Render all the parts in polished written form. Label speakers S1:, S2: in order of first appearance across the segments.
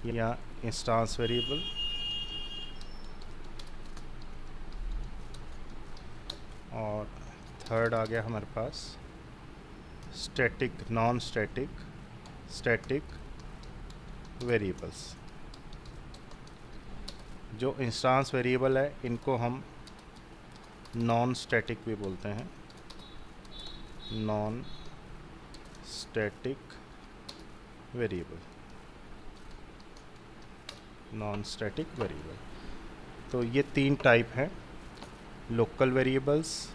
S1: या instance variable, और third आ गया हमारे पास static, non static, static variables. जो इंस्टांस वेरिएबल है इनको हम नॉन स्टैटिक भी बोलते हैं, non static variable, non static variable. तो ये तीन टाइप हैं, लोकल वेरिएबल्स,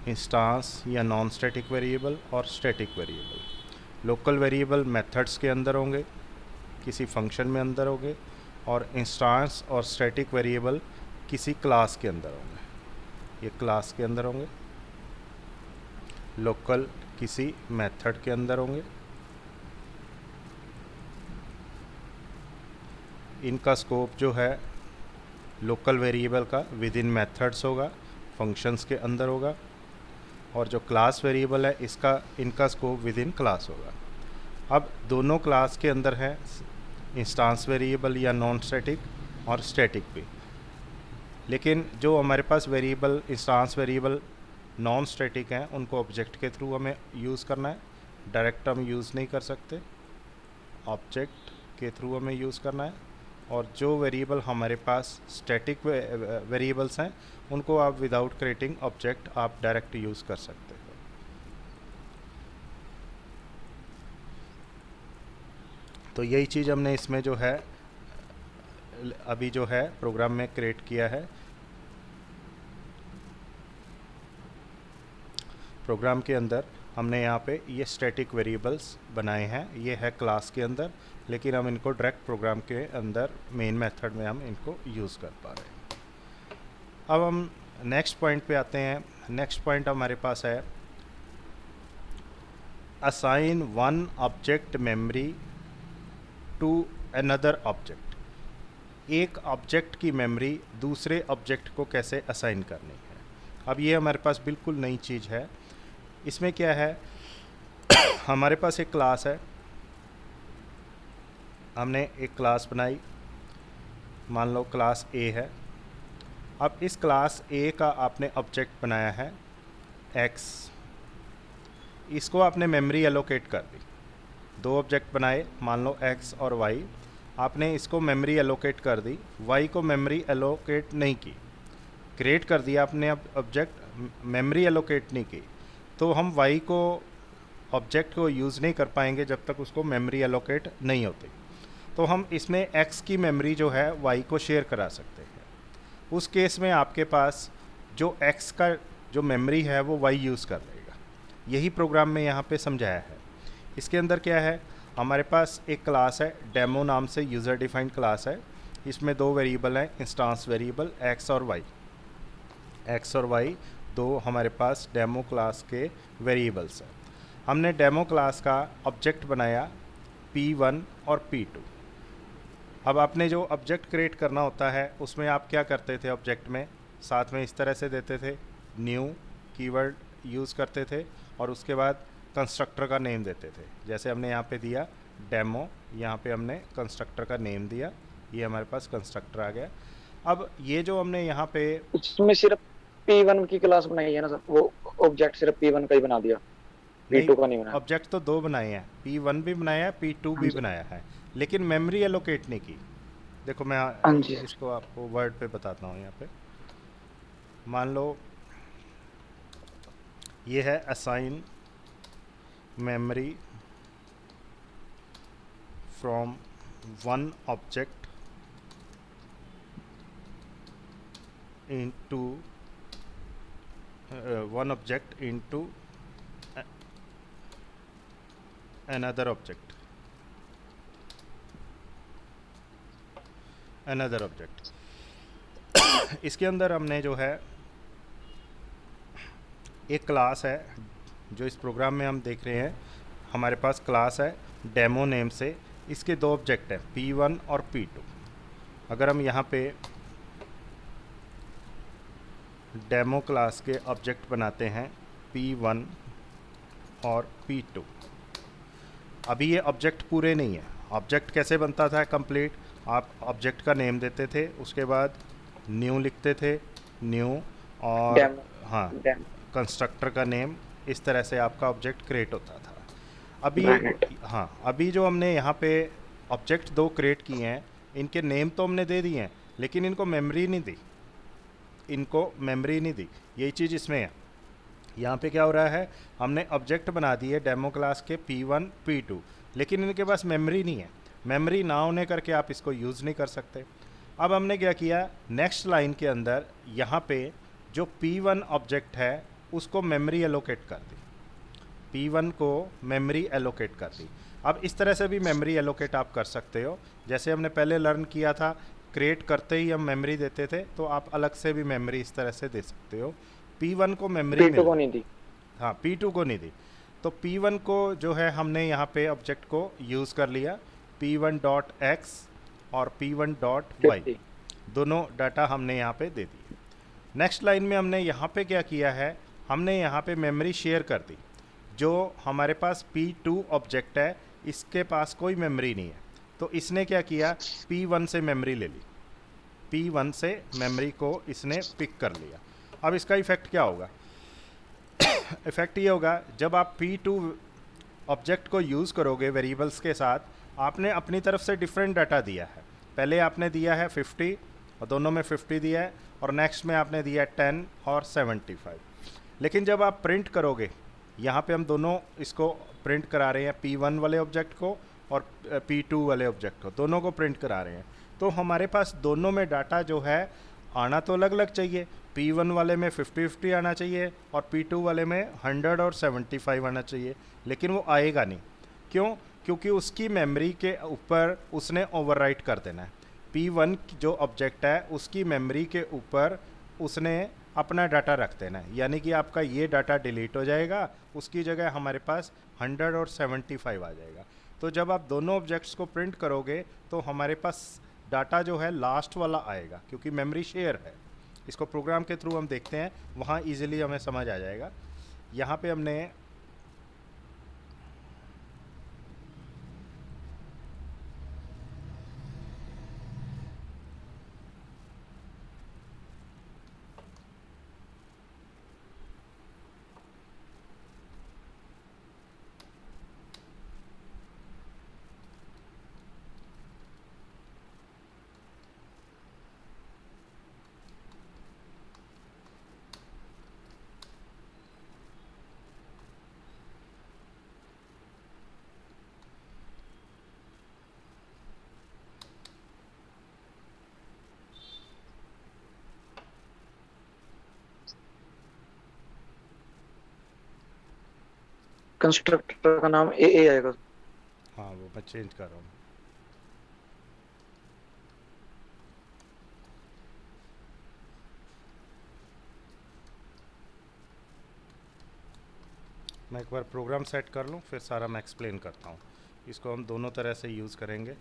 S1: इंस्टांस या नॉन स्टैटिक वेरिएबल और static variable. Local variable methods के अंदर होंगे, किसी फंक्शन में अंदर होंगे, और इंस्टांस और स्टैटिक वेरिएबल किसी क्लास के अंदर होंगे, ये क्लास के अंदर होंगे। लोकल किसी मेथड के अंदर होंगे। इनका स्कोप जो है लोकल वेरिएबल का विद इन मेथड्स होगा, फंक्शंस के अंदर होगा, और जो क्लास वेरिएबल है इसका, इनका स्कोप विद इन क्लास होगा। अब दोनों क्लास के अंदर है इंस्टांस वेरिएबल या नॉन स्टैटिक और स्टैटिक भी, लेकिन जो हमारे पास variable, instance variable non static हैं, उनको ऑब्जेक्ट के थ्रू हमें यूज़ करना है, डायरेक्ट हम यूज़ नहीं कर सकते, ऑब्जेक्ट के थ्रू हमें यूज़ करना है। और जो वेरिएबल हमारे पास स्टैटिक वेरिएबल्स हैं उनको आप विदाउट क्रिएटिंग ऑब्जेक्ट आप डायरेक्ट यूज़ कर सकते हो। तो यही चीज़ हमने इसमें जो है अभी जो है प्रोग्राम में क्रिएट किया है। प्रोग्राम के अंदर हमने यहाँ पे ये स्टैटिक वेरिएबल्स बनाए हैं, ये है क्लास के अंदर, लेकिन हम इनको डायरेक्ट प्रोग्राम के अंदर मेन मेथड में हम इनको यूज़ कर पा रहे हैं। अब हम नेक्स्ट पॉइंट पे आते हैं। नेक्स्ट पॉइंट हमारे पास है assign one object memory to another object. एक ऑब्जेक्ट की मेमोरी दूसरे ऑब्जेक्ट को कैसे असाइन करनी है। अब ये हमारे पास बिल्कुल नई चीज़ है। इसमें क्या है, हमारे पास एक क्लास है, हमने एक क्लास बनाई, मान लो क्लास ए है। अब इस क्लास ए का आपने ऑब्जेक्ट बनाया है एक्स, इसको आपने मेमोरी एलोकेट कर दी। दो ऑब्जेक्ट बनाए, मान लो एक्स और वाई, आपने इसको मेमोरी एलोकेट कर दी, वाई को मेमोरी एलोकेट नहीं की, क्रिएट कर दिया आपने अब ऑब्जेक्ट, मेमोरी एलोकेट नहीं की, तो हम वाई को, ऑब्जेक्ट को यूज़ नहीं कर पाएंगे जब तक उसको मेमोरी एलोकेट नहीं होती। तो हम इसमें एक्स की मेमोरी जो है वाई को शेयर करा सकते हैं। उस केस में आपके पास जो एक्स का जो मेमोरी है वो वाई यूज़ कर लेगा। यही प्रोग्राम में यहाँ पे समझाया है। इसके अंदर क्या है, हमारे पास एक क्लास है डेमो नाम से, यूज़र डिफाइंड क्लास है। इसमें दो वेरिएबल हैं, इंस्टांस वेरिएबल एक्स और वाई। एक्स और वाई दो हमारे पास डेमो क्लास के वेरिएबल्स हैं। हमने डेमो क्लास का ऑब्जेक्ट बनाया P1 और P2। अब आपने जो ऑब्जेक्ट क्रिएट करना होता है उसमें आप क्या करते थे, ऑब्जेक्ट में साथ में इस तरह से देते थे, न्यू कीवर्ड यूज़ करते थे, और उसके बाद कंस्ट्रक्टर का नेम देते थे। जैसे हमने यहाँ पे दिया डेमो, यहाँ पे हमने कंस्ट्रक्टर का नेम दिया, ये हमारे पास कंस्ट्रक्टर आ गया। अब ये जो हमने यहाँ पे,
S2: उसमें सिर्फ P1 की क्लास बनाई है ना सर, वो ऑब्जेक्ट सिर्फ P1 का ही बना दिया,
S1: नहीं,
S2: P2 का नहीं बनाया।
S1: ऑब्जेक्ट तो दो बनाए हैं, P1 भी बनाया है, P2
S2: हाँ
S1: भी
S2: जी,
S1: बनाया है, लेकिन मेमोरी एलोकेट नहीं की। देखो मैं
S2: हाँ जी सर।
S1: इसको आपको वर्ड पे बताता हूँ। यहाँ पे मान लो ये है assign memory from one object into one object into another object, another object। इसके अंदर हमने जो है एक क्लास है, जो इस प्रोग्राम में हम देख रहे हैं, हमारे पास क्लास है डेमो नेम से, इसके दो ऑब्जेक्ट हैं P1 और P2। अगर हम यहाँ पे डेमो क्लास के ऑब्जेक्ट बनाते हैं P1 और P2, अभी ये ऑब्जेक्ट पूरे नहीं है, ऑब्जेक्ट कैसे बनता था कंप्लीट, आप ऑब्जेक्ट का नेम देते थे, उसके बाद न्यू लिखते थे, न्यू, और
S2: डेमो।
S1: हाँ
S2: डेमो।
S1: कंस्ट्रक्टर का नेम, इस तरह से आपका ऑब्जेक्ट क्रिएट होता था। अभी
S2: ब्रैकेट।
S1: हाँ, अभी जो हमने यहाँ पे ऑब्जेक्ट दो क्रिएट किए हैं, इनके नेम तो हमने दे दिए हैं, लेकिन इनको मेमोरी नहीं दी, इनको मेमोरी नहीं दी। यही चीज़ इसमें है। यहाँ पे क्या हो रहा है, हमने ऑब्जेक्ट बना दिए डेमो क्लास के P1 P2, लेकिन इनके पास मेमोरी नहीं है। मेमोरी ना होने करके आप इसको यूज़ नहीं कर सकते। अब हमने क्या किया, नेक्स्ट लाइन के अंदर यहाँ पे जो P1 ऑब्जेक्ट है उसको मेमोरी एलोकेट कर दी, P1 को मेमोरी एलोकेट कर दी। अब इस तरह से भी मेमोरी एलोकेट आप कर सकते हो, जैसे हमने पहले लर्न किया था, क्रिएट करते ही हम मेमोरी देते थे, तो आप अलग से भी मेमोरी इस तरह से दे सकते हो। P1 को मेमोरी
S2: P2 को
S1: मिल,
S2: नहीं दी।
S1: हाँ P2 को नहीं दी, तो P1 को जो है हमने यहाँ पे ऑब्जेक्ट को यूज़ कर लिया, P1.x और P1.y
S2: 50।
S1: दोनों डाटा हमने यहाँ पे दे दिए। नेक्स्ट लाइन में हमने यहाँ पे क्या किया है, हमने यहाँ पे मेमोरी शेयर कर दी। जो हमारे पास P2 ऑब्जेक्ट है इसके पास कोई मेमोरी नहीं है, तो इसने क्या किया, P1 से मेमोरी ले ली, P1 से मेमोरी को इसने पिक कर लिया। अब इसका इफ़ेक्ट क्या होगा, इफ़ेक्ट ये होगा, जब आप P2 ऑब्जेक्ट को यूज़ करोगे वेरिएबल्स के साथ, आपने अपनी तरफ से डिफरेंट डाटा दिया है। पहले आपने दिया है 50 और दोनों में 50 दिया है, और नेक्स्ट में आपने दिया है 10 और 75। लेकिन जब आप प्रिंट करोगे, यहाँ पे हम दोनों इसको प्रिंट करा रहे हैं, P1 वाले ऑब्जेक्ट को और P2 वाले ऑब्जेक्ट को, दोनों को प्रिंट करा रहे हैं, तो हमारे पास दोनों में डाटा जो है आना तो अलग अलग चाहिए। P1 वाले में 50-50 आना चाहिए और P2 वाले में 100 और 75 आना चाहिए, लेकिन वो आएगा नहीं। क्यों? क्योंकि उसकी मेमोरी के ऊपर उसने ओवरराइट कर देना है। P1 जो ऑब्जेक्ट है उसकी मेमोरी के ऊपर उसने अपना डाटा रख देना है, यानी कि आपका ये डाटा डिलीट हो जाएगा, उसकी जगह हमारे पास 100 और 75 आ जाएगा। तो जब आप दोनों ऑब्जेक्ट्स को प्रिंट करोगे तो हमारे पास डाटा जो है लास्ट वाला आएगा, क्योंकि मेमोरी शेयर है। इसको प्रोग्राम के थ्रू हम देखते हैं, वहाँ इजीली हमें समझ आ जाएगा। यहाँ पे हमने
S2: कंस्ट्रक्टर का नाम ए आएगा।
S1: हाँ वो मैं चेंज कर रहा हूँ। मैं एक बार प्रोग्राम सेट कर लूँ, फिर सारा मैं एक्सप्लेन करता हूँ। इसको हम दोनों तरह से यूज़ करेंगे।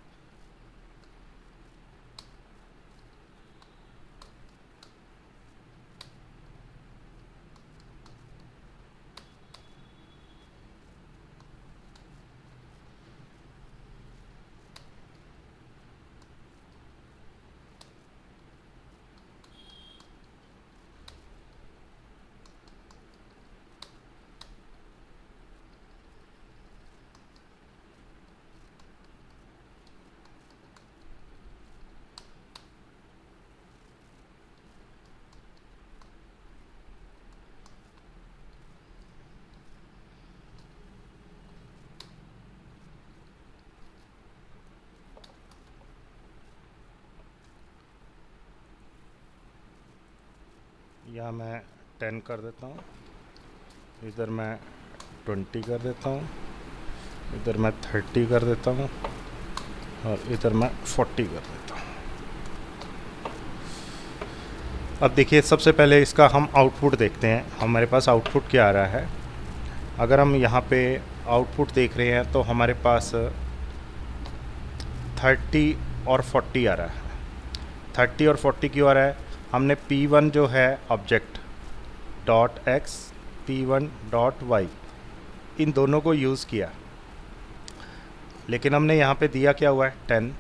S1: यहाँ मैं 10 कर देता हूँ, इधर मैं 20 कर देता हूँ, इधर मैं 30 कर देता हूँ, और इधर मैं 40 कर देता हूँ। अब देखिए, सबसे पहले इसका हम आउटपुट देखते हैं, हमारे पास आउटपुट क्या आ रहा है। अगर हम यहाँ पे आउटपुट देख रहे हैं तो हमारे पास 30 और 40 आ रहा है। 30 और 40 क्यों आ रहा है? हमने P1 जो है object dot x, P1 dot y, इन दोनों को यूज़ किया। लेकिन हमने यहाँ पे दिया क्या हुआ है 10,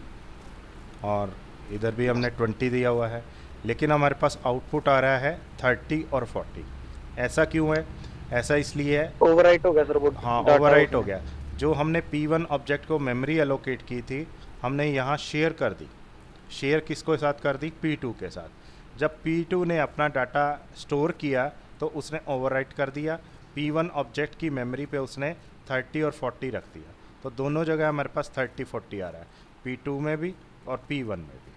S1: और इधर भी हमने 20 दिया हुआ है, लेकिन हमारे पास आउटपुट आ रहा है 30 और 40। ऐसा क्यों है? ऐसा इसलिए है,
S2: ओवरराइट हो गया सर वो
S1: हाँ
S2: डाटा
S1: ओवरराइट हो
S2: उसमें।
S1: गया। जो हमने P1 ऑब्जेक्ट को मेमोरी एलोकेट की थी, हमने यहाँ शेयर कर दी। शेयर किसको साथ कर दी? P2 के साथ। जब P2 ने अपना डाटा स्टोर किया तो उसने ओवरराइट कर दिया, P1 ऑब्जेक्ट की मेमोरी पे उसने 30 और 40 रख दिया। तो दोनों जगह हमारे पास 30 40 आ रहा है, P2 में भी और P1 में भी।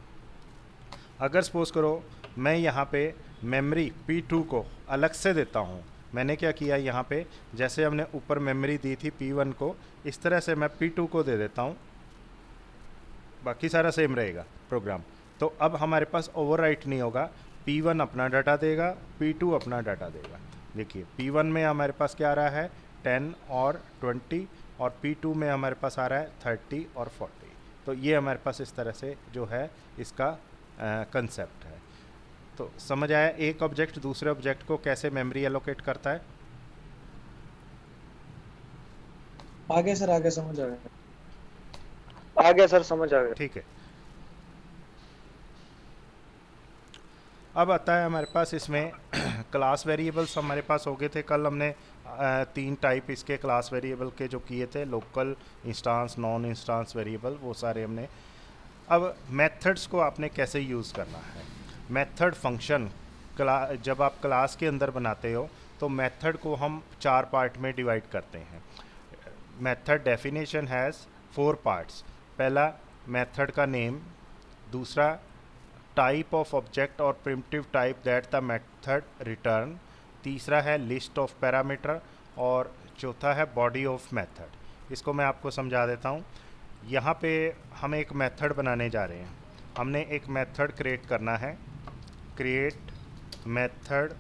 S1: अगर सपोज करो मैं यहाँ पे मेमोरी P2 को अलग से देता हूँ, मैंने क्या किया यहाँ पे, जैसे हमने ऊपर मेमोरी दी थी P1 को, इस तरह से मैं P2 को दे देता हूँ, बाकी सारा सेम रहेगा प्रोग्राम। तो अब हमारे पास ओवरराइट नहीं होगा, P1 अपना डाटा देगा, P2 अपना डाटा देगा। देखिए P1 में हमारे पास क्या आ रहा है 10 और 20, और P2 में हमारे पास आ रहा है 30 और 40। तो ये हमारे पास इस तरह से जो है इसका कंसेप्ट है। तो समझ आया एक ऑब्जेक्ट दूसरे ऑब्जेक्ट को कैसे मेमोरी एलोकेट करता है?
S3: आगे सर, आगे समझ आ गया।
S2: आ गया सर, समझ आ गया।
S1: ठीक है। अब आता है हमारे पास इसमें क्लास वेरिएबल्स हमारे पास हो गए थे। कल हमने 3 टाइप इसके क्लास वेरिएबल के जो किए थे, local, instance, non instance variable, वो सारे हमने। अब मेथड्स को आपने कैसे यूज़ करना है? मेथड फंक्शन जब आप क्लास के अंदर बनाते हो तो मेथड को हम 4 पार्ट में डिवाइड करते हैं। Method definition has 4 parts. पहला मेथड का नेम, दूसरा टाइप ऑफ ऑब्जेक्ट और primitive type that the method return, तीसरा है लिस्ट ऑफ पैरामीटर, और चौथा है बॉडी ऑफ मेथड। इसको मैं आपको समझा देता हूँ। यहाँ पे हम एक मेथड बनाने जा रहे हैं। हमने एक मेथड क्रिएट करना है, क्रिएट मेथड।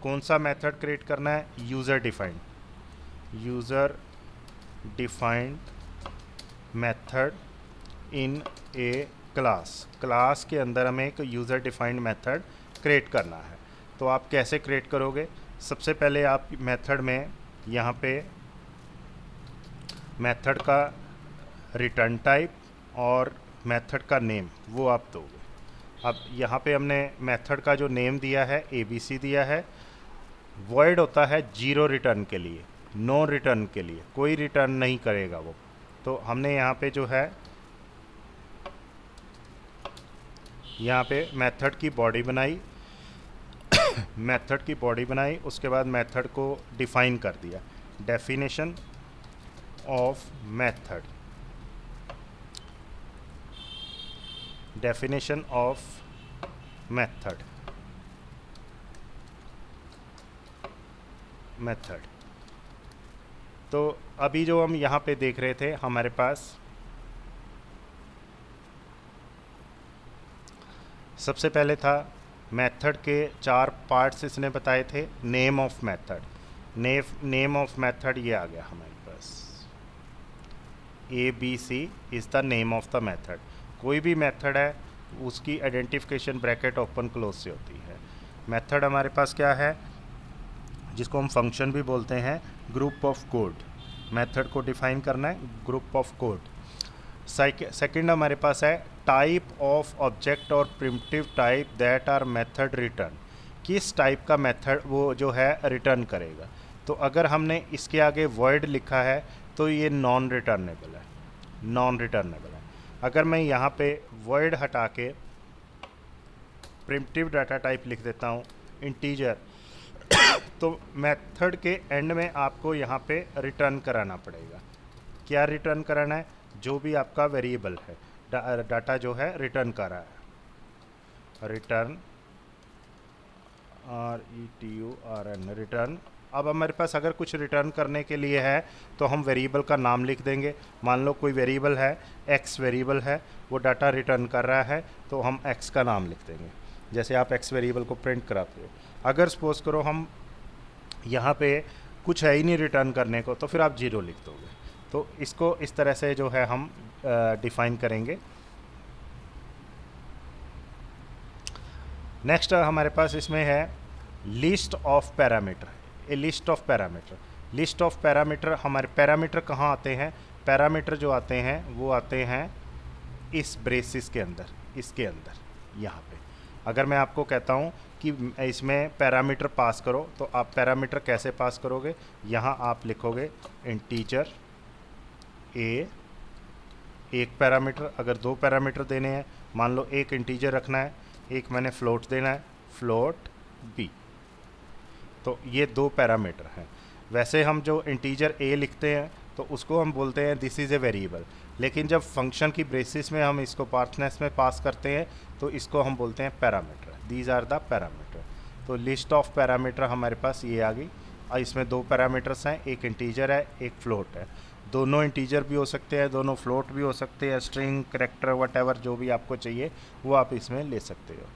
S1: कौन सा मेथड क्रिएट करना है? User defined, user defined method in A class के अंदर हमें एक यूज़र डिफाइंड मेथड क्रिएट करना है। तो आप कैसे क्रिएट करोगे? सबसे पहले आप मेथड में यहाँ पे मेथड का रिटर्न टाइप और मेथड का नेम वो आप दोगे। अब यहाँ पे हमने मेथड का जो नेम दिया है ABC दिया है। वॉइड होता है 0 रिटर्न के लिए, नो रिटर्न के लिए, कोई रिटर्न नहीं करेगा वो। तो हमने यहाँ पे जो है यहाँ पे मेथड की बॉडी बनाई मेथड की बॉडी बनाई, उसके बाद मेथड को डिफाइन कर दिया, definition of method, definition of method, method. तो अभी जो हम यहाँ पे देख रहे थे, हमारे पास सबसे पहले था मेथड के 4 पार्ट्स इसने बताए थे। Name of method, name of method ये आ गया हमारे पास, ABC is the name of the method. कोई भी मेथड है उसकी आइडेंटिफिकेशन ब्रैकेट ओपन क्लोज से होती है। मेथड हमारे पास क्या है, जिसको हम फंक्शन भी बोलते हैं, ग्रुप ऑफ कोड। मेथड को डिफाइन करना है, ग्रुप ऑफ कोड। सेकंड हमारे पास है टाइप ऑफ ऑब्जेक्ट और primitive type that are method return. किस टाइप का मेथड वो जो है रिटर्न करेगा। तो अगर हमने इसके आगे वॉइड लिखा है तो ये नॉन रिटर्नेबल है, नॉन रिटर्नेबल है। अगर मैं यहाँ पे वॉइड हटा के प्रिमिटिव डाटा टाइप लिख देता हूँ इंटीजर, तो मेथड के एंड में आपको यहाँ पे रिटर्न कराना पड़ेगा। क्या रिटर्न कराना है? जो भी आपका वेरिएबल है, डाटा जो है रिटर्न कर रहा है, रिटर्न RETURN, रिटर्न। अब हमारे पास अगर कुछ रिटर्न करने के लिए है तो हम वेरिएबल का नाम लिख देंगे। मान लो कोई वेरिएबल है, x वेरिएबल है, वो डाटा रिटर्न कर रहा है, तो हम x का नाम लिख देंगे, जैसे आप x वेरिएबल को प्रिंट कराते हो। अगर सपोज करो हम यहाँ पे कुछ है ही नहीं रिटर्न करने को, तो फिर आप 0 लिख दोगे। तो इसको इस तरह से जो है हम डिफाइन करेंगे। नेक्स्ट हमारे पास इसमें है list of parameter, A list of parameter. List of parameter, हमारे पैरामीटर कहाँ आते हैं? पैरामीटर जो आते हैं वो आते हैं इस ब्रेसिस के अंदर, इसके अंदर यहाँ पे। अगर मैं आपको कहता हूँ कि इसमें पैरामीटर पास करो, तो आप पैरामीटर कैसे पास करोगे? यहाँ आप लिखोगे इंटीजर ए, एक पैरामीटर। अगर दो पैरामीटर देने हैं, मान लो एक इंटीजर रखना है, एक मैंने फ्लोट देना है, फ्लोट बी, तो ये दो पैरामीटर हैं। वैसे हम जो इंटीजर ए लिखते हैं तो उसको हम बोलते हैं दिस इज़ ए वेरिएबल, लेकिन जब फंक्शन की बेसिस में हम इसको पार्थनेस में पास करते हैं तो इसको हम बोलते हैं parameter. These are the parameter. तो लिस्ट ऑफ पैरामीटर हमारे पास ये आ गई, और इसमें दो पैरामीटर्स हैं, एक इंटीजर है, एक फ्लोट है। दोनों इंटीजर भी हो सकते हैं, दोनों फ्लोट भी हो सकते हैं, स्ट्रिंग, कैरेक्टर, वट जो भी आपको चाहिए वो आप इसमें ले सकते हो।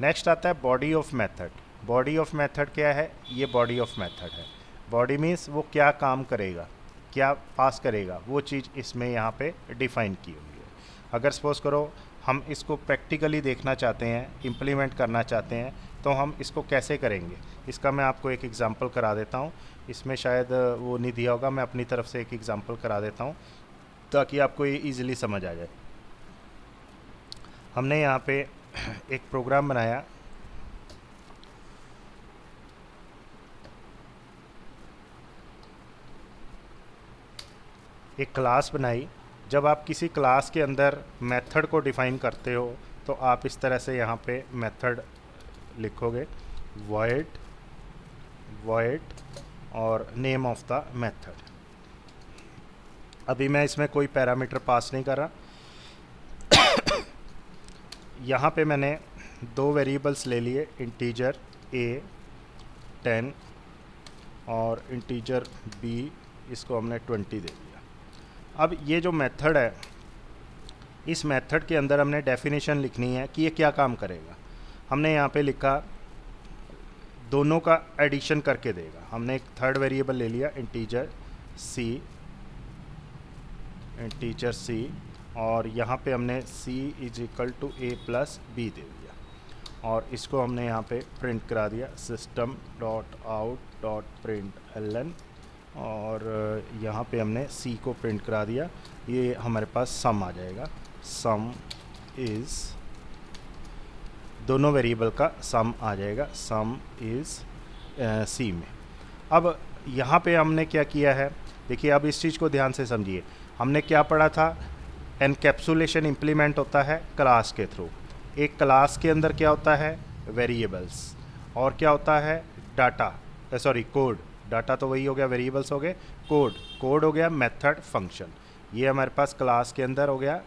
S1: नेक्स्ट आता है body of method. Body of method क्या है? ये बॉडी ऑफ मेथड है। बॉडी मीन्स वो क्या काम करेगा, क्या पास करेगा, वो चीज़ इसमें यहाँ पे डिफ़ाइन की हुई है। अगर सपोज़ करो हम इसको प्रैक्टिकली देखना चाहते हैं, इम्प्लीमेंट करना चाहते हैं, तो हम इसको कैसे करेंगे? इसका मैं आपको एक एग्ज़ाम्पल करा देता हूँ। इसमें शायद वो नहीं दिया होगा, मैं अपनी तरफ से एक एग्ज़ाम्पल करा देता हूँ ताकि आपको ये ईज़िली समझ आ जाए। हमने यहाँ पे एक प्रोग्राम बनाया, एक क्लास बनाई। जब आप किसी क्लास के अंदर मेथड को डिफ़ाइन करते हो तो आप इस तरह से यहाँ पे मेथड लिखोगे, void और नेम ऑफ द मेथड। अभी मैं इसमें कोई पैरामीटर पास नहीं कर रहा। यहाँ पे मैंने दो वेरिएबल्स ले लिए, इंटीजर a 10 और इंटीजर b, इसको हमने 20 दे दिया। अब ये जो मेथड है, इस मेथड के अंदर हमने डेफिनेशन लिखनी है कि ये क्या काम करेगा। हमने यहाँ पे लिखा दोनों का एडिशन करके देगा। हमने एक थर्ड वेरिएबल ले लिया, इंटीजर c, और यहाँ पे हमने c is equal to a plus b दे दिया, और इसको हमने यहाँ पे प्रिंट करा दिया system dot out dot println, और यहाँ पे हमने c को प्रिंट करा दिया। ये हमारे पास सम आ जाएगा, सम इज़, दोनों वेरिएबल का सम आ जाएगा, सम इज़ c में। अब यहाँ पे हमने क्या किया है, देखिए अब इस चीज़ को ध्यान से समझिए। हमने क्या पढ़ा था? एनकैप्सुलेशन इम्प्लीमेंट होता है क्लास के थ्रू। एक क्लास के अंदर क्या होता है? वेरिएबल्स, और क्या होता है? Data, sorry code. डाटा तो वही हो गया, वेरिएबल्स हो गए, कोड हो गया मेथड फंक्शन। ये हमारे पास क्लास के अंदर हो गया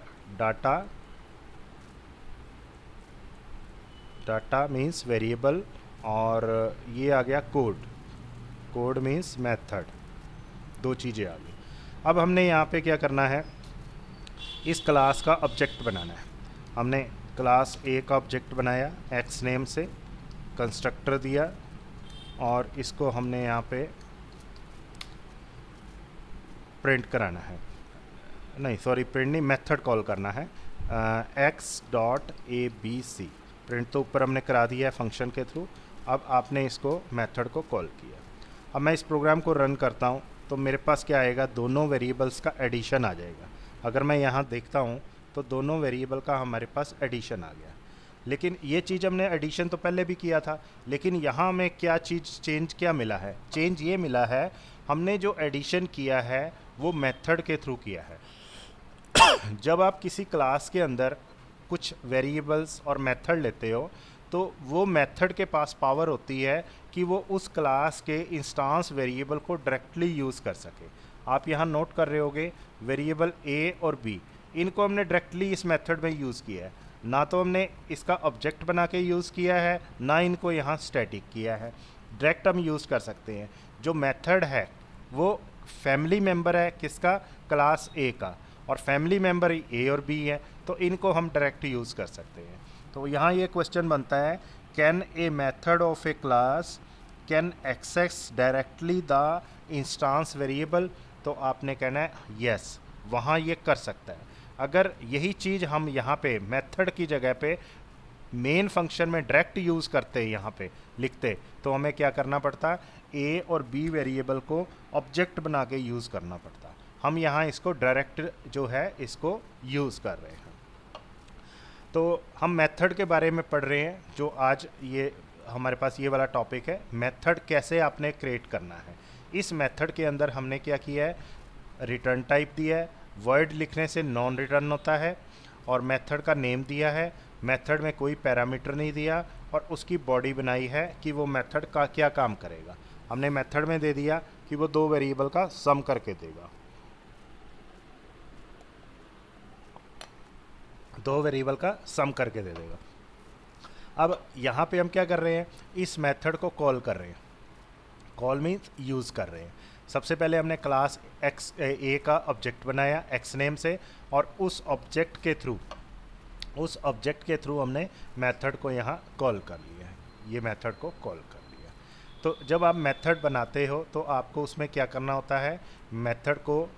S1: डाटा मीन्स वेरिएबल, और ये आ गया कोड मीन्स मेथड। दो चीज़ें आ गई। अब हमने यहाँ पे क्या करना है? इस क्लास का ऑब्जेक्ट बनाना है। हमने क्लास A का ऑब्जेक्ट बनाया, एक्स नेम से कंस्ट्रक्टर दिया, और इसको हमने यहाँ पे प्रिंट कराना है, नहीं सॉरी प्रिंट नहीं, मेथड कॉल करना है, एक्स डॉट ABC। प्रिंट तो ऊपर हमने करा दिया है फंक्शन के थ्रू। अब आपने इसको मेथड को कॉल किया। अब मैं इस प्रोग्राम को रन करता हूँ तो मेरे पास क्या आएगा? दोनों वेरिएबल्स का एडिशन आ जाएगा। अगर मैं यहाँ देखता हूँ तो दोनों वेरिएबल का हमारे पास एडिशन आ गया। लेकिन ये चीज़ हमने एडिशन तो पहले भी किया था, लेकिन यहाँ हमें क्या चीज़ चेंज क्या मिला है? चेंज ये मिला है, हमने जो एडिशन किया है वो मेथड के थ्रू किया है। जब आप किसी क्लास के अंदर कुछ वेरिएबल्स और मेथड लेते हो तो वो मेथड के पास पावर होती है कि वो उस क्लास के इंस्टांस वेरिएबल को डायरेक्टली यूज़ कर सके। आप यहाँ नोट कर रहे होगे वेरिएबल a और b, इनको हमने डायरेक्टली इस मेथड में यूज़ किया है। ना तो हमने इसका ऑब्जेक्ट बना के यूज़ किया है, ना इनको यहाँ स्टैटिक किया है, डायरेक्ट हम यूज़ कर सकते हैं। जो मेथड है वो फैमिली मेम्बर है किसका? क्लास A का, और फैमिली मेम्बर A और B है, तो इनको हम डायरेक्ट यूज़ कर सकते हैं। तो यहाँ ये क्वेश्चन बनता है, can a method of a class can access directly the instance variable? तो आपने कहना है यस, वहाँ ये कर सकता है। अगर यही चीज़ हम यहाँ पे मेथड की जगह पे मेन फंक्शन में डायरेक्ट यूज़ करते यहाँ पे लिखते, तो हमें क्या करना पड़ता, ए और बी वेरिएबल को ऑब्जेक्ट बना के यूज़ करना पड़ता। हम यहाँ इसको डायरेक्ट जो है इसको यूज़ कर रहे हैं। तो हम मेथड के बारे में पढ़ रहे हैं, जो आज ये हमारे पास ये वाला टॉपिक है, मेथड कैसे आपने क्रिएट करना है। इस मेथड के अंदर हमने क्या किया है, रिटर्न टाइप दिया है, वर्ड लिखने से नॉन रिटर्न होता है, और मेथड का नेम दिया है, मेथड में कोई पैरामीटर नहीं दिया, और उसकी बॉडी बनाई है कि वो मेथड का क्या काम करेगा। हमने मेथड में दे दिया कि वो 2 वेरिएबल का सम करके देगा, 2 वेरिएबल का सम करके दे देगा। अब यहाँ पे हम क्या कर रहे हैं, इस मेथड को कॉल कर रहे हैं। कॉल मीन्स यूज़ कर रहे हैं। सबसे पहले हमने क्लास एक्स ए का ऑब्जेक्ट बनाया एक्स नेम से, और उस ऑब्जेक्ट के थ्रू हमने मेथड को यहाँ कॉल कर लिया है। ये मेथड को कॉल कर लिया। तो जब आप मेथड बनाते हो तो आपको उसमें क्या करना होता है, मेथड को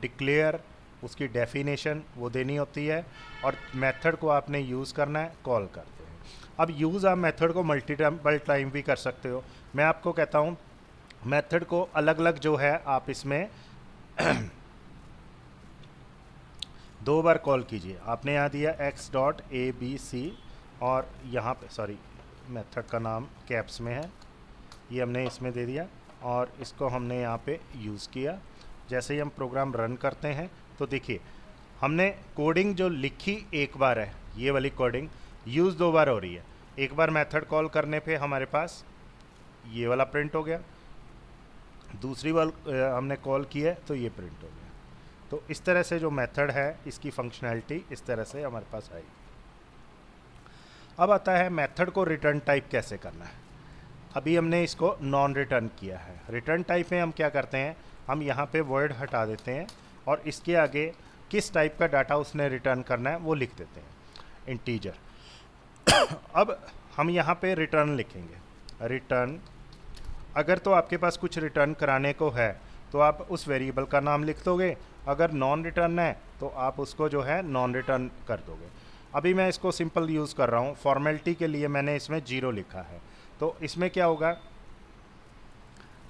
S1: डिक्लेयर, उसकी डेफिनेशन वो देनी होती है, और मेथड को आपने यूज़ करना है, कॉल करते हैं। अब यूज़ आप मेथड को मल्टीपल टाइम भी कर सकते हो। मैं आपको कहता हूँ मेथड को अलग अलग जो है आप इसमें 2 बार कॉल कीजिए। आपने यहाँ दिया x.abc, और यहाँ पे सॉरी मेथड का नाम कैप्स में है, ये हमने इसमें दे दिया, और इसको हमने यहाँ पे यूज़ किया। जैसे ही हम प्रोग्राम रन करते हैं तो देखिए हमने कोडिंग जो लिखी एक बार है, ये वाली कोडिंग यूज़ 2 बार हो रही है। एक बार मेथड कॉल करने पे हमारे पास ये वाला प्रिंट हो गया, दूसरी बार हमने कॉल किया तो ये प्रिंट हो गया। तो इस तरह से जो मेथड है इसकी फंक्शनैलिटी इस तरह से हमारे पास आई। अब आता है मेथड को रिटर्न टाइप कैसे करना है। अभी हमने इसको नॉन रिटर्न किया है। रिटर्न टाइप में हम क्या करते हैं, हम यहाँ पे वर्ड हटा देते हैं, और इसके आगे किस टाइप का डाटा उसने रिटर्न करना है वो लिख देते हैं, इंटीजर। अब हम यहाँ पे रिटर्न लिखेंगे। रिटर्न, अगर तो आपके पास कुछ रिटर्न कराने को है तो आप उस वेरिएबल का नाम लिख दोगे, अगर नॉन रिटर्न है तो आप उसको जो है नॉन रिटर्न कर दोगे। अभी मैं इसको सिंपल यूज़ कर रहा हूँ, फॉर्मेलिटी के लिए मैंने इसमें 0 लिखा है। तो इसमें क्या होगा,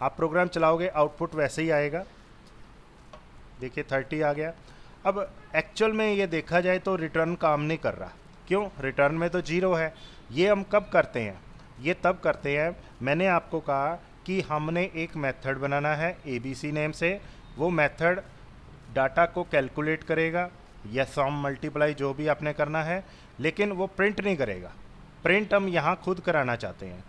S1: आप प्रोग्राम चलाओगे आउटपुट वैसे ही आएगा। देखिए 30 आ गया। अब एक्चुअल में ये देखा जाए तो रिटर्न काम नहीं कर रहा। क्यों, रिटर्न में तो 0 है। ये हम कब करते हैं, ये तब करते हैं, मैंने आपको कहा कि हमने एक मेथड बनाना है ABC नेम से। वो मेथड डाटा को कैलकुलेट करेगा या सम मल्टीप्लाई जो भी आपने करना है, लेकिन वो प्रिंट नहीं करेगा। प्रिंट हम यहाँ खुद कराना चाहते हैं।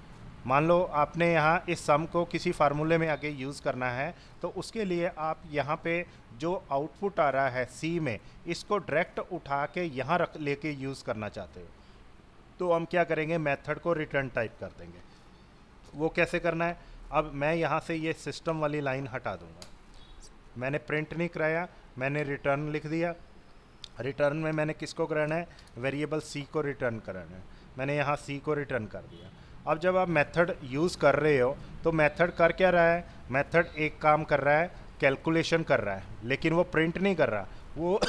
S1: मान लो आपने यहाँ इस सम को किसी फार्मूले में आगे यूज़ करना है, तो उसके लिए आप यहाँ पे जो आउटपुट आ रहा है C में, इसको डायरेक्ट उठा के यहाँ रख लेके यूज़ करना चाहते हो, तो हम क्या करेंगे, मेथड को रिटर्न टाइप कर देंगे। वो कैसे करना है, अब मैं यहाँ से ये सिस्टम वाली लाइन हटा दूँगा। मैंने प्रिंट नहीं कराया, मैंने रिटर्न लिख दिया। रिटर्न में मैंने किसको कराना है, वेरिएबल C को रिटर्न कराना है। मैंने यहाँ C को रिटर्न कर दिया। अब जब आप मेथड यूज़ कर रहे हो तो मेथड कर क्या रहा है, मेथड एक काम कर रहा है, कैलकुलेशन कर रहा है, लेकिन वो प्रिंट नहीं कर रहा, वो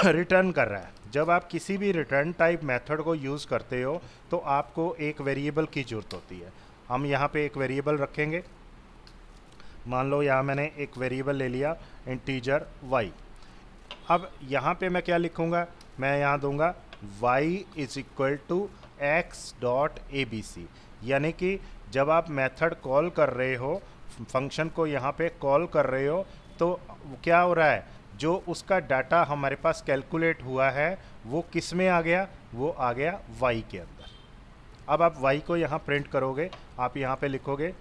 S1: रिटर्न कर रहा है। जब आप किसी भी रिटर्न टाइप मेथड को यूज़ करते हो तो आपको एक वेरिएबल की ज़रूरत होती है। हम यहाँ पे एक वेरिएबल रखेंगे। मान लो यहाँ मैंने एक वेरिएबल ले लिया इंटीजर y। अब यहाँ पे मैं क्या लिखूँगा, मैं यहाँ दूंगा y is equal to x.abc, यानी कि जब आप मेथड कॉल कर रहे हो, फंक्शन को यहाँ पे कॉल कर रहे हो, तो क्या हो रहा है, जो उसका डाटा हमारे पास कैलकुलेट हुआ है वो किस में आ गया, वो आ गया y के अंदर। अब आप y को यहाँ प्रिंट करोगे, आप यहाँ पे लिखोगे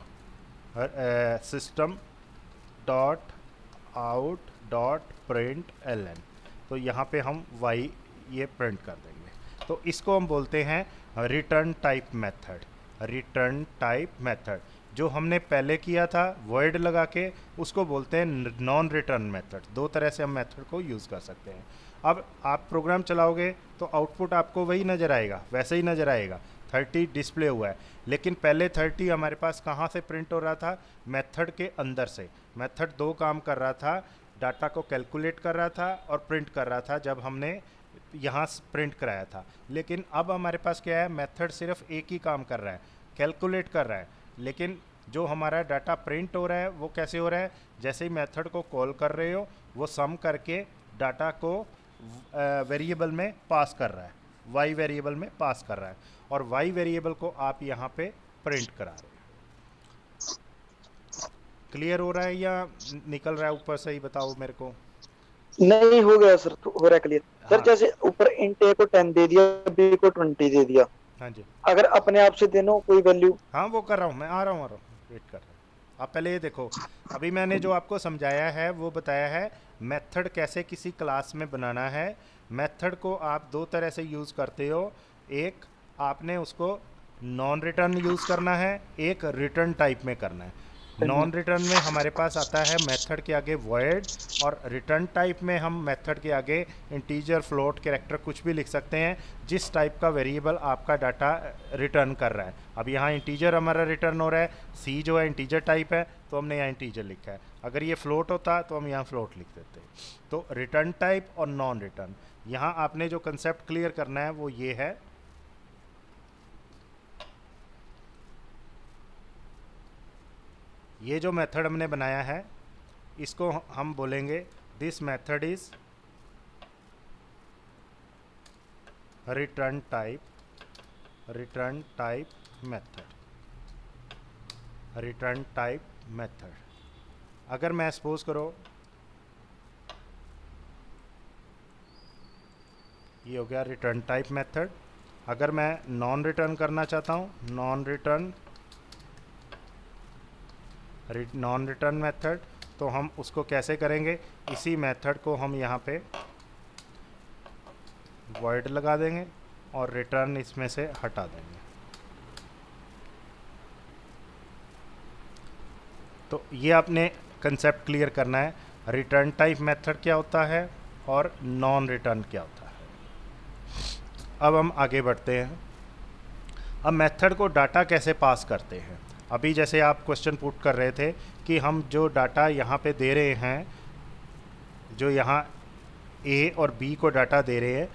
S1: system dot out dot print ln, तो यहाँ पे हम y ये प्रिंट कर देंगे। तो इसको हम बोलते हैं return type method. Return type method जो हमने पहले किया था वर्ड लगा के, उसको बोलते हैं नॉन रिटर्न मेथड। 2 तरह से हम मेथड को यूज़ कर सकते हैं। अब आप प्रोग्राम चलाओगे तो आउटपुट आपको वही नज़र आएगा, वैसे ही नज़र आएगा, 30 डिस्प्ले हुआ है, लेकिन पहले 30 हमारे पास कहाँ से प्रिंट हो रहा था, मेथड के अंदर से। मेथड 2 काम कर रहा था, डाटा को कैलकुलेट कर रहा था और प्रिंट कर रहा था जब हमने यहाँ प्रिंट कराया था। लेकिन अब हमारे पास क्या है, मेथड सिर्फ एक ही काम कर रहा है, कैलकुलेट कर रहा है। लेकिन जो हमारा डाटा प्रिंट हो रहा है वो कैसे हो रहा है, जैसे ही मेथड को कॉल कर रहे हो वो सम करके डाटा को वेरिएबल में पास कर रहा है, वाई वेरिएबल में पास कर रहा है, और वाई वेरिएबल को आप यहाँ पे प्रिंट करा रहे हो। क्लियर हो रहा है या निकल रहा है ऊपर से ही, बताओ मेरे को।
S2: नहीं हो गया सर, तो हो रहा है क्लियर सर।
S1: हाँ
S2: जैसे ऊपर इंट ए को 10 दे दिया, बी को 20 दे दिया,
S1: हाँ जी,
S2: अगर अपने आप से देनो कोई वैल्यू।
S1: हाँ वो कर रहा हूँ मैं, आ रहा हूँ वेट कर रहा हूँ। आप पहले ये देखो, अभी मैंने जो आपको समझाया है वो बताया है मेथड कैसे किसी क्लास में बनाना है। मेथड को आप दो तरह से यूज़ करते हो, एक आपने उसको नॉन रिटर्न यूज़ करना है, एक रिटर्न टाइप में करना है। नॉन रिटर्न में हमारे पास आता है मेथड के आगे वॉइड, और रिटर्न टाइप में हम मेथड के आगे इंटीजर, फ्लोट, कैरेक्टर कुछ भी लिख सकते हैं, जिस टाइप का वेरिएबल आपका डाटा रिटर्न कर रहा है। अब यहाँ इंटीजर हमारा रिटर्न हो रहा है, सी जो है इंटीजर टाइप है तो हमने यहाँ इंटीजर लिखा है। अगर ये फ्लोट होता तो हम यहाँ फ्लोट लिख देते। तो रिटर्न टाइप और नॉन रिटर्न, यहाँ आपने जो कंसेप्ट क्लियर करना है वो ये है। ये जो मेथड हमने बनाया है इसको हम बोलेंगे this method is return type method, return type method. अगर मैं सपोज करो ये हो गया रिटर्न टाइप मेथड। अगर मैं नॉन रिटर्न करना चाहता हूँ, नॉन रिटर्न मेथड, तो हम उसको कैसे करेंगे, इसी मेथड को हम यहाँ पे वॉइड लगा देंगे और रिटर्न इसमें से हटा देंगे। तो ये आपने कंसेप्ट क्लियर करना है, रिटर्न टाइप मेथड क्या होता है और नॉन रिटर्न क्या होता है। अब हम आगे बढ़ते हैं। अब मेथड को डाटा कैसे पास करते हैं। अभी जैसे आप क्वेश्चन पुट कर रहे थे कि हम जो डाटा यहाँ पे दे रहे हैं, जो यहाँ ए और बी को डाटा दे रहे हैं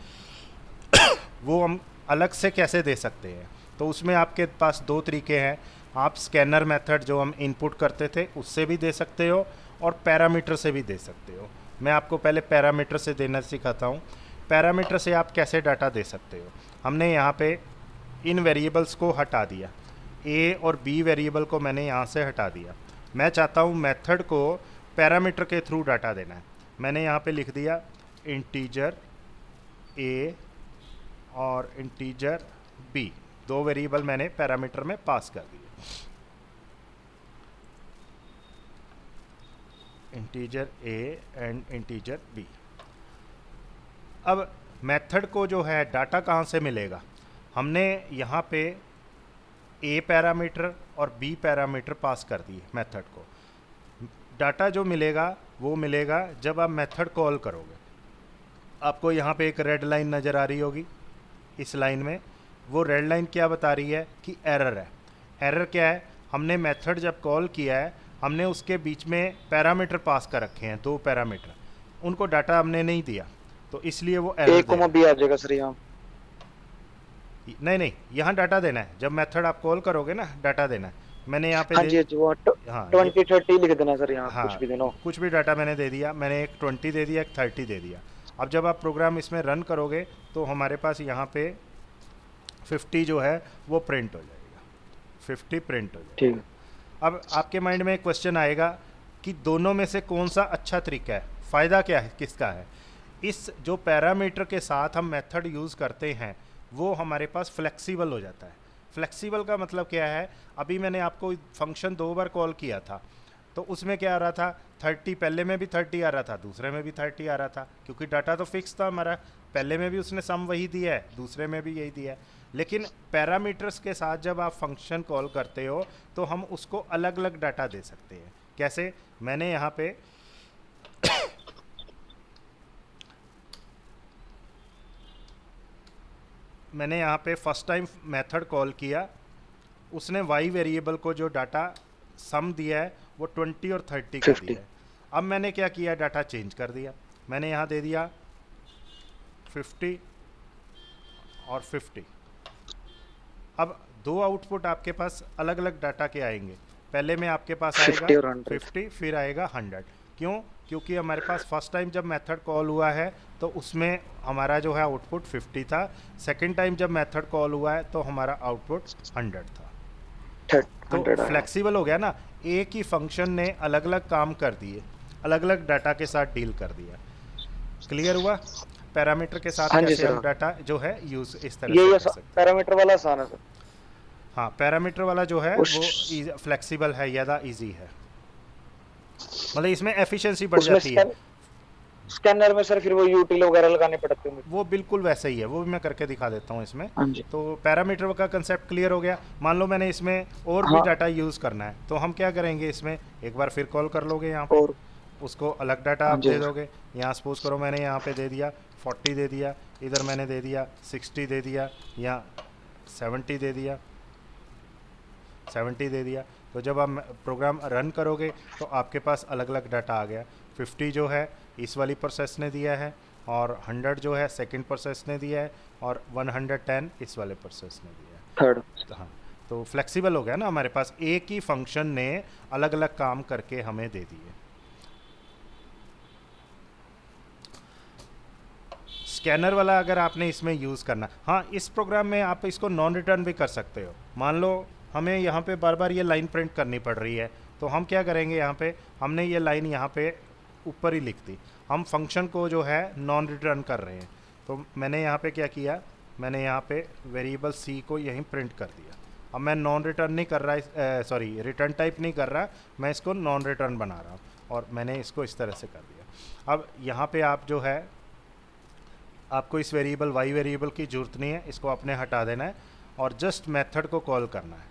S1: वो हम अलग से कैसे दे सकते हैं। तो उसमें आपके पास दो तरीके हैं। आप स्कैनर मेथड जो हम इनपुट करते थे उससे भी दे सकते हो और पैरामीटर से भी दे सकते हो। मैं आपको पहले पैरामीटर से देना सिखाता हूँ। पैरामीटर से आप कैसे डाटा दे सकते हो। हमने यहाँ पे इन वेरिएबल्स को हटा दिया, ए और बी वेरिएबल को मैंने यहाँ से हटा दिया। मैं चाहता हूँ मेथड को पैरामीटर के थ्रू डाटा देना है। मैंने यहाँ पे लिख दिया इंटीजर ए और इंटीजर बी, दो वेरिएबल मैंने पैरामीटर में पास कर दिए, integer a and integer b. अब मेथड को जो है डाटा कहाँ से मिलेगा, हमने यहाँ पे ए पैरामीटर और बी पैरामीटर पास कर दिए मेथड को। डाटा जो मिलेगा वो मिलेगा जब आप मेथड कॉल करोगे। आपको यहाँ पे एक रेड लाइन नज़र आ रही होगी, इस लाइन में वो रेड लाइन क्या बता रही है कि एरर है। एरर क्या है, हमने मेथड जब कॉल किया है हमने उसके बीच में पैरामीटर पास कर रखे हैं, दो पैरामीटर, उनको डाटा हमने नहीं दिया, तो इसलिए वो एरर
S2: ए कोमा बी आ जाएगा सर यहाँ।
S1: नहीं, यहाँ डाटा देना है। जब मेथड आप कॉल करोगे ना डाटा देना है। मैंने यहाँ पे
S2: हाँ जी वो 20 30 लिख देना सर यहाँ।
S1: हाँ,
S2: कुछ भी देना,
S1: कुछ भी डाटा मैंने दे दिया। मैंने एक 20 दे दिया, एक 30 दे दिया। अब जब आप प्रोग्राम इसमें रन करोगे तो हमारे पास यहाँ पे 50 जो है वो प्रिंट हो जाएगा, 50 प्रिंट हो जाएगा।
S2: ठीक।
S1: अब आपके माइंड में एक क्वेश्चन आएगा कि दोनों में से कौन सा अच्छा तरीका है, फ़ायदा क्या है, किसका है। इस जो पैरामीटर के साथ हम मेथड यूज़ करते हैं वो हमारे पास फ्लेक्सिबल हो जाता है। फ्लेक्सिबल का मतलब क्या है, अभी मैंने आपको फंक्शन 2 बार कॉल किया था तो उसमें क्या आ रहा था, 30, पहले में भी 30 आ रहा था, दूसरे में भी 30 आ रहा था, क्योंकि डाटा तो फिक्स था हमारा। पहले में भी उसने सम वही दिया है, दूसरे में भी यही दिया है। लेकिन पैरामीटर्स के साथ जब आप फंक्शन कॉल करते हो तो हम उसको अलग अलग डाटा दे सकते हैं। कैसे, मैंने यहाँ पे मैंने यहाँ पे फर्स्ट टाइम मेथड कॉल किया, उसने वाई वेरिएबल को जो डाटा सम दिया है वो 20 और 30 का दिया है। अब मैंने क्या किया, डाटा चेंज कर दिया। मैंने यहाँ दे दिया 50 और 50। अब दो आउटपुट आपके पास अलग अलग डाटा के आएंगे। पहले में आपके पास
S2: 50
S1: आएगा
S2: और 100।
S1: 50, फिर आएगा 100। क्यों? क्योंकि हमारे पास फर्स्ट टाइम जब मेथड कॉल हुआ है तो उसमें हमारा जो है आउटपुट 50 था। सेकंड टाइम जब मेथड कॉल हुआ है तो हमारा आउटपुट 100 था। तो
S2: 100 आया।
S1: फ्लेक्सिबल हो गया ना, एक ही फंक्शन ने अलग अलग काम कर दिए, अलग अलग डाटा के साथ डील कर दिया। क्लियर हुआ? पैरामीटर के साथ
S2: हाँ जी
S1: कैसे
S2: सर,
S1: हम
S2: हाँ।
S1: डाटा जो है यूज इस तरह से
S2: ये
S1: कर सकते हैं।
S2: पैरामीटर वाला आसान है सर।
S1: हाँ, पैरामीटर वाला जो है
S2: उस
S1: वो फ्लेक्सिबल है, ज़्यादा इजी है, मतलब इसमें एफिशिएंसी बढ़
S2: उसमें
S1: जाती है।
S2: स्कैनर में सर फिर वो यूटिल वगैरह लगाने पड़ते होंगे।
S1: वो बिल्कुल वैसा ही है, वो भी मैं करके दिखा देता हूँ इसमें।
S2: हाँ जी।
S1: तो पैरामीटर का कंसेप्ट क्लियर हो गया। मान लो मैंने इसमें और भी
S2: हाँ।
S1: डाटा यूज़ करना है, तो हम क्या करेंगे, इसमें एक बार फिर कॉल कर लोगे यहाँ पे,
S2: और
S1: उसको अलग डाटा
S2: हाँ
S1: आप
S2: जी
S1: दे
S2: सर।
S1: दोगे। यहाँ सपोज करो मैंने यहाँ पे दे दिया 40 दे दिया, इधर मैंने दे दिया 60 दे दिया, या 70 दे दिया, 70 दे दिया। तो जब आप प्रोग्राम रन करोगे तो आपके पास अलग अलग डाटा आ गया। 50 जो है इस वाली प्रोसेस ने दिया है, और 100 जो है सेकंड प्रोसेस ने दिया है, और 110 इस वाले प्रोसेस ने दिया है।
S2: थर्ड।
S1: तो हाँ, तो फ्लेक्सिबल हो गया ना, हमारे पास एक ही फंक्शन ने अलग अलग काम करके हमें दे दिए। स्कैनर वाला अगर आपने इसमें यूज़ करना, हाँ इस प्रोग्राम में आप इसको नॉन रिटर्न भी कर सकते हो। मान लो हमें यहाँ पे बार बार ये लाइन प्रिंट करनी पड़ रही है, तो हम क्या करेंगे, यहाँ पे हमने ये लाइन यहाँ पे ऊपर ही लिख दी, हम फंक्शन को जो है नॉन रिटर्न कर रहे हैं। तो मैंने यहाँ पे क्या किया, मैंने यहाँ पे वेरिएबल सी को यहीं प्रिंट कर दिया। अब मैं नॉन रिटर्न नहीं कर रहा, सॉरी रिटर्न टाइप नहीं कर रहा, मैं इसको नॉन रिटर्न बना रहा हूँ, और मैंने इसको इस तरह से कर दिया। अब यहाँ पे आप जो है, आपको इस वेरिएबल वाई वेरिएबल की ज़रूरत नहीं है, इसको आपने हटा देना है और जस्ट मेथड को कॉल करना है।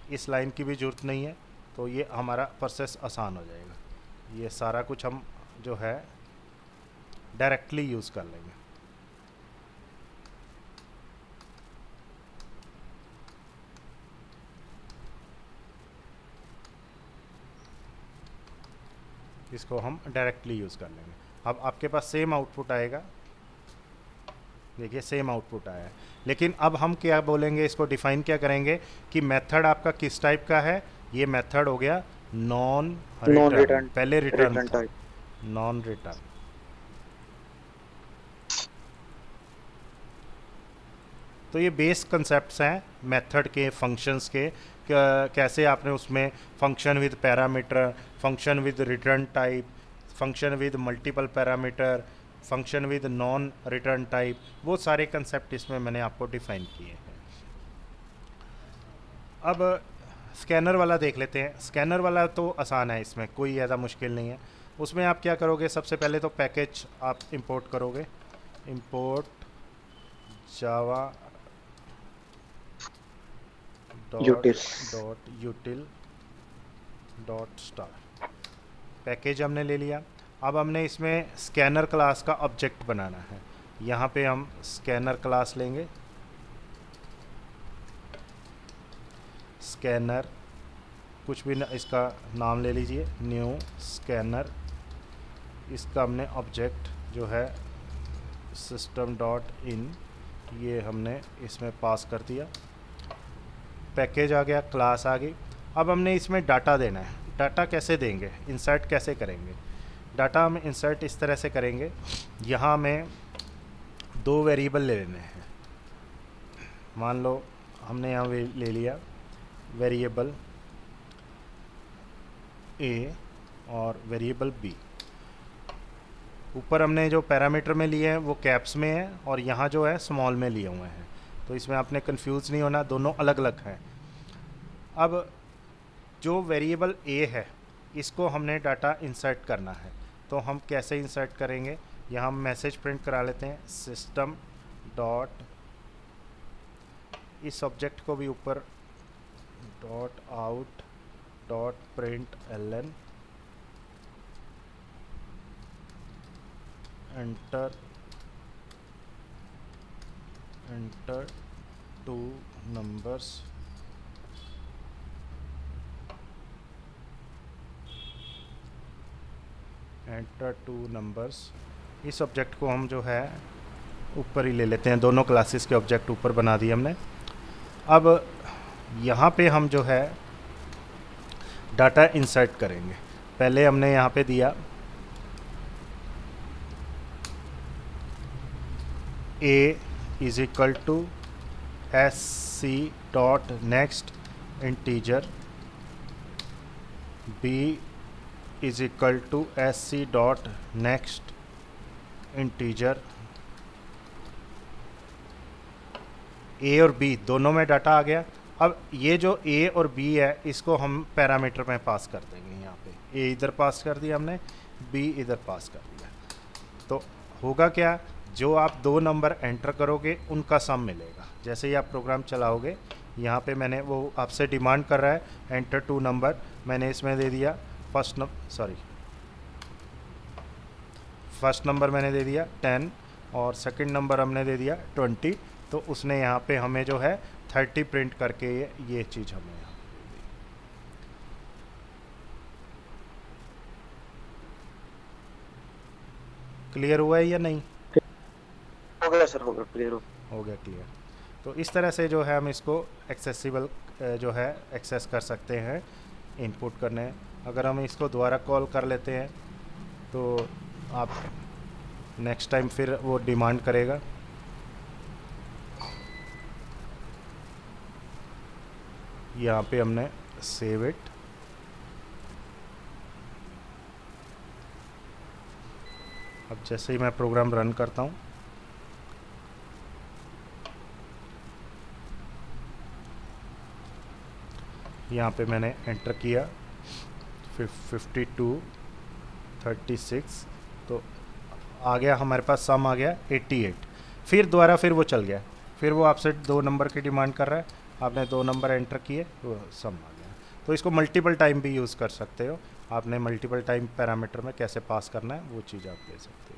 S1: इस लाइन की भी ज़रूरत नहीं है, तो ये हमारा प्रोसेस आसान हो जाएगा। ये सारा कुछ हम जो है डायरेक्टली यूज़ कर लेंगे। इसको हम डायरेक्टली यूज़ कर लेंगे। अब आपके पास सेम आउटपुट आएगा, देखिए सेम आउटपुट आया है। लेकिन अब हम क्या बोलेंगे, इसको डिफाइन क्या करेंगे कि मेथड आपका किस टाइप का है। ये मेथड हो गया नॉन रिटर्न, पहले रिटर्न था, नॉन रिटर्न। तो ये बेस कंसेप्ट्स हैं मेथड के, फंक्शंस के, कैसे आपने उसमें function with parameter, function with return type, function with multiple parameter, function with non return type, वो सारे कंसेप्ट इसमें मैंने आपको डिफाइन किए हैं। अब स्कैनर वाला देख लेते हैं। स्कैनर वाला तो आसान है, इसमें कोई ज़्यादा मुश्किल नहीं है। उसमें आप क्या करोगे, सबसे पहले तो पैकेज आप इंपोर्ट करोगे, इंपोर्ट जावा .util .star पैकेज हमने ले लिया। अब हमने इसमें स्कैनर क्लास का ऑब्जेक्ट बनाना है। यहाँ पे हम स्कैनर क्लास लेंगे, स्कैनर कुछ भी इसका नाम ले लीजिए, न्यू स्कैनर। इसका हमने ऑब्जेक्ट जो है system.in, ये हमने इसमें पास कर दिया। पैकेज आ गया, क्लास आ गई। अब हमने इसमें डाटा देना है। डाटा कैसे देंगे, इंसर्ट कैसे करेंगे? डाटा हम इंसर्ट इस तरह से करेंगे, यहाँ हमें दो वेरिएबल ले लेने हैं। मान लो हमने यहाँ ले लिया वेरिएबल ए और वेरिएबल बी। ऊपर हमने जो पैरामीटर में लिए हैं वो कैप्स में है, और यहाँ जो है स्मॉल में लिए हुए हैं। तो इसमें आपने कंफ्यूज नहीं होना, दोनों अलग अलग हैं। अब जो वेरिएबल ए है इसको हमने डाटा इंसर्ट करना है, तो हम कैसे इंसर्ट करेंगे? यहाँ हम मैसेज प्रिंट करा लेते हैं, सिस्टम डॉट, इस ऑब्जेक्ट को भी ऊपर dot out dot print ln, enter enter 2 numbers, enter 2 numbers. इस ऑब्जेक्ट को हम जो है ऊपर ही ले लेते हैं, दोनों क्लासेस के ऑब्जेक्ट ऊपर बना दिए हमने। अब यहाँ पे हम जो है डाटा इंसर्ट करेंगे। पहले हमने यहाँ पे दिया a is equal to sc dot next integer, b is equal to sc dot next integer. a और b दोनों में डाटा आ गया। अब ये जो a और b है इसको हम पैरामीटर में पास कर देंगे। यहाँ पे a इधर पास कर दिया हमने, b इधर पास कर दिया। तो होगा क्या, जो आप दो नंबर एंटर करोगे उनका सम मिलेगा। जैसे ही आप प्रोग्राम चलाओगे, यहाँ पे मैंने वो आपसे डिमांड कर रहा है एंटर 2 नंबर, मैंने इसमें दे दिया फर्स्ट नंबर मैंने दे दिया 10 और सेकंड नंबर हमने दे दिया 20। तो उसने यहाँ पे हमें जो है 30 प्रिंट करके ये चीज़ हमें यहाँ पे दे दी। क्लियर हुआ है या नहीं?
S2: हो गया सर, हो गया, क्लियर
S1: हो गया क्लियर। तो इस तरह से जो है हम इसको एक्सेसिबल जो है एक्सेस कर सकते हैं इनपुट करने। अगर हम इसको दोबारा कॉल कर लेते हैं तो आप नेक्स्ट टाइम फिर वो डिमांड करेगा। यहाँ पे हमने सेव इट, अब जैसे ही मैं प्रोग्राम रन करता हूँ यहाँ पे मैंने एंटर किया 52 36, तो आ गया हमारे पास सम आ गया 88। फिर दोबारा फिर वो चल गया, फिर वो आपसे 2 नंबर की डिमांड कर रहा है, आपने 2 नंबर एंटर किए तो सम आ गया। तो इसको मल्टीपल टाइम भी यूज़ कर सकते हो। आपने मल्टीपल टाइम पैरामीटर में कैसे पास करना है वो चीज़ आप ले सकते हो।